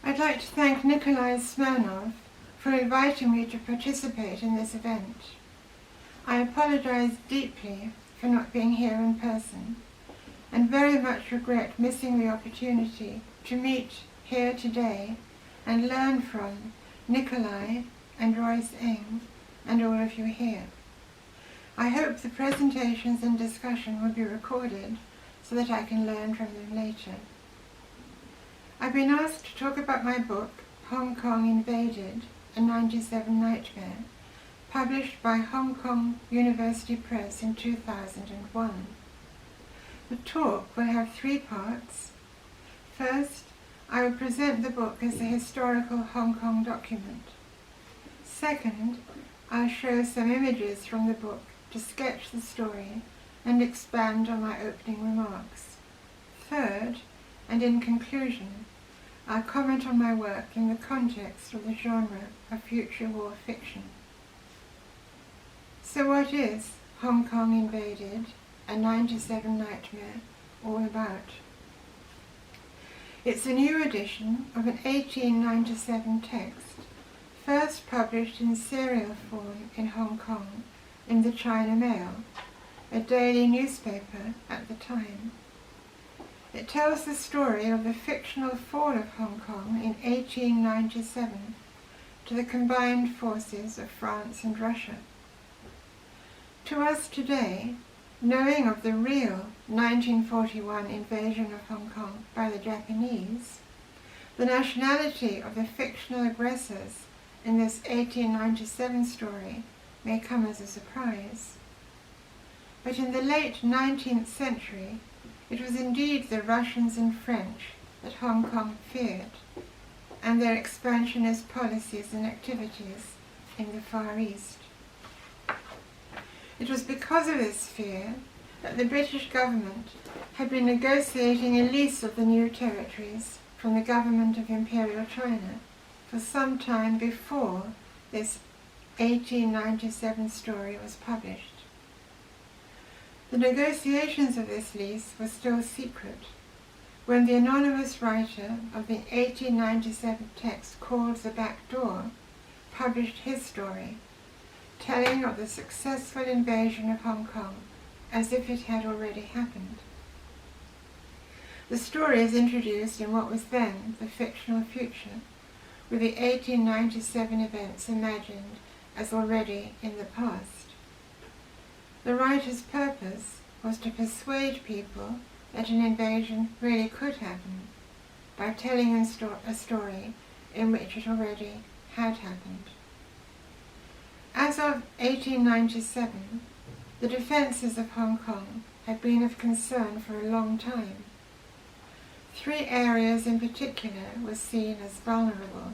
I'd like to thank Nikolai Smirnov for inviting me to participate in this event. I apologize deeply for not being here in person, and very much regret missing the opportunity to meet here today and learn from Nikolai and Royce Eng and all of you here. I hope the presentations and discussion will be recorded so that I can learn from them later. I've been asked to talk about my book, Hong Kong Invaded, a 97 Nightmare, published by Hong Kong University Press in 2001. The talk will have 3 parts. First, I will present the book as a historical Hong Kong document. Second, I'll show some images from the book to sketch the story and expand on my opening remarks. Third, and in conclusion, I'll comment on my work in the context of the genre of future war fiction. So what is Hong Kong Invaded, a 97 Nightmare, all about? It's a new edition of an 1897 text, first published in serial form in Hong Kong in the China Mail, a daily newspaper at the time. It tells the story of the fictional fall of Hong Kong in 1897 to the combined forces of France and Russia. To us today, knowing of the real 1941 invasion of Hong Kong by the Japanese, the nationality of the fictional aggressors in this 1897 story may come as a surprise. But in the late 19th century, it was indeed the Russians and French that Hong Kong feared, and their expansionist policies and activities in the Far East. It was because of this fear that the British government had been negotiating a lease of the new territories from the government of Imperial China for some time before this 1897 story was published. The negotiations of this lease were still secret when the anonymous writer of the 1897 text called The Back Door published his story, telling of the successful invasion of Hong Kong as if it had already happened. The story is introduced in what was then the fictional future, with the 1897 events imagined as already in the past. The writer's purpose was to persuade people that an invasion really could happen by telling a story in which it already had happened. As of 1897, the defences of Hong Kong had been of concern for a long time. 3 areas in particular were seen as vulnerable.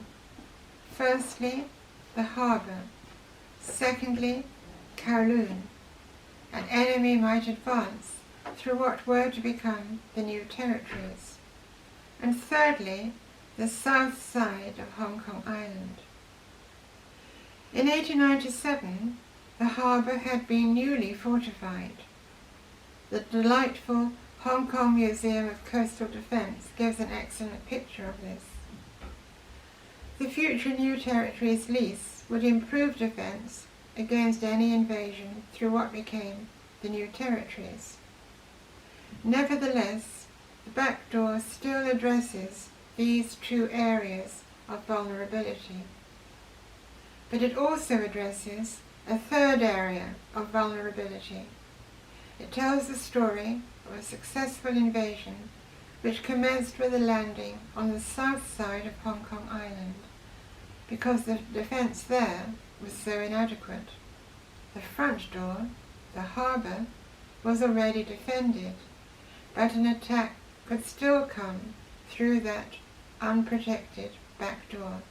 Firstly, the harbour. Secondly, Kowloon. An enemy might advance through what were to become the new territories. And thirdly, the south side of Hong Kong Island. In 1897, the harbour had been newly fortified. The delightful Hong Kong Museum of Coastal Defence gives an excellent picture of this. The future new territories lease would improve defence against any invasion through what became the new territories. Nevertheless, the back door still addresses these 2 areas of vulnerability. But it also addresses a 3rd area of vulnerability. It tells the story of a successful invasion which commenced with a landing on the south side of Hong Kong Island, because the defence there was so inadequate. The front door, the harbour, was already defended, but an attack could still come through that unprotected back door.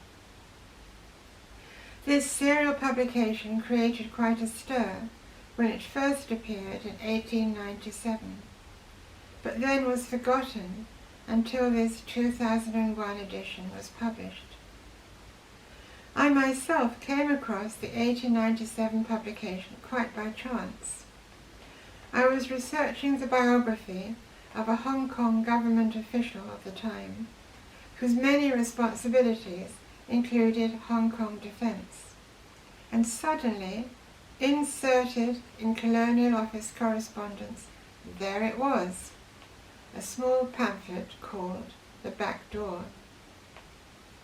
This serial publication created quite a stir when it first appeared in 1897, but then was forgotten until this 2001 edition was published. I myself came across the 1897 publication quite by chance. I was researching the biography of a Hong Kong government official of the time, whose many responsibilities included Hong Kong defence, and suddenly, inserted in Colonial Office correspondence, there it was, a small pamphlet called The Back Door,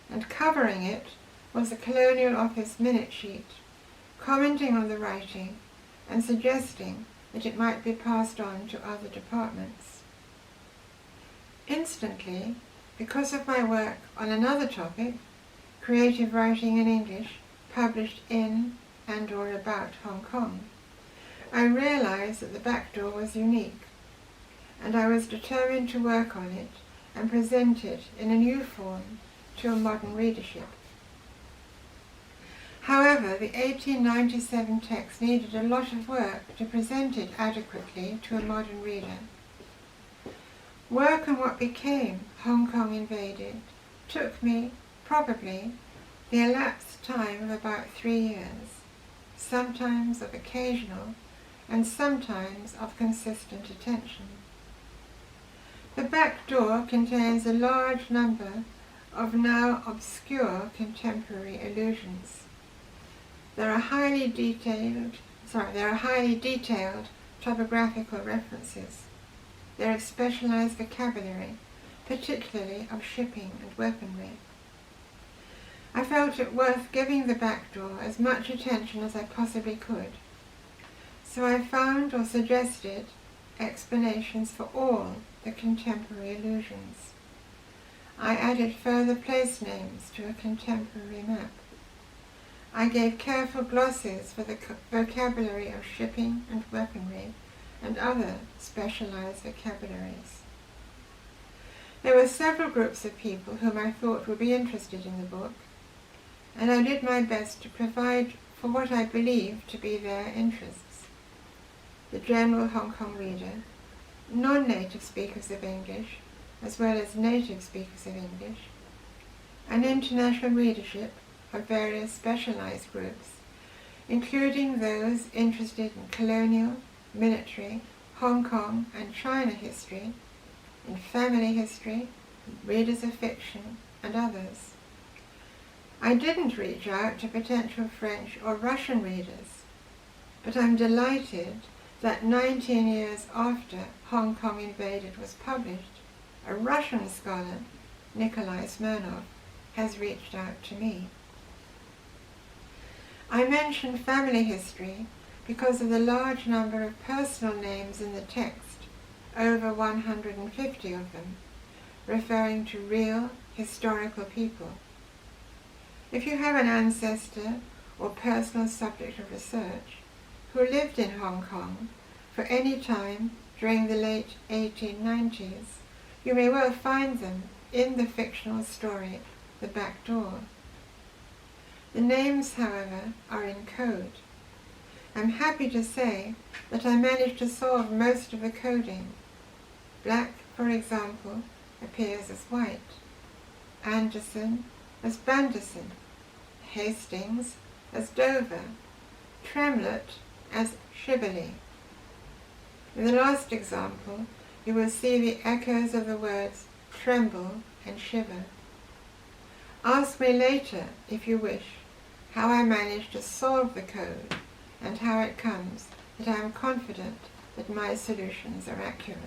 and covering it was a Colonial Office minute sheet, commenting on the writing and suggesting that it might be passed on to other departments. Instantly, because of my work on another topic, creative writing in English, published in and or about Hong Kong, I realized that The Back Door was unique, and I was determined to work on it and present it in a new form to a modern readership. However, the 1897 text needed a lot of work to present it adequately to a modern reader. Work on what became Hong Kong Invaded took me, probably, the elapsed time of about 3 years, sometimes of occasional and sometimes of consistent attention. The Back Door contains a large number of now obscure contemporary allusions. There are highly detailed topographical references. There is specialized vocabulary, particularly of shipping and weaponry. I felt it worth giving The Back Door as much attention as I possibly could, so I found or suggested explanations for all the contemporary allusions. I added further place names to a contemporary map. I gave careful glosses for the vocabulary of shipping and weaponry and other specialized vocabularies. There were several groups of people whom I thought would be interested in the book, and I did my best to provide for what I believed to be their interests: the general Hong Kong reader, non-native speakers of English, as well as native speakers of English, an international readership of various specialized groups, including those interested in colonial, military, Hong Kong and China history, in family history, readers of fiction, and others. I didn't reach out to potential French or Russian readers, but I'm delighted that 19 years after Hong Kong Invaded was published, a Russian scholar, Nikolai Smirnov, has reached out to me. I mentioned family history because of the large number of personal names in the text, over 150 of them, referring to real historical people. If you have an ancestor or personal subject of research who lived in Hong Kong for any time during the late 1890s, you may well find them in the fictional story The Back Door. The names, however, are in code. I'm happy to say that I managed to solve most of the coding. Black, for example, appears as white, Anderson as Banderson, Hastings as Dover, Tremlett as Shibboleth. In the last example, you will see the echoes of the words tremble and shiver. Ask me later, if you wish, how I managed to solve the code and how it comes that I am confident that my solutions are accurate.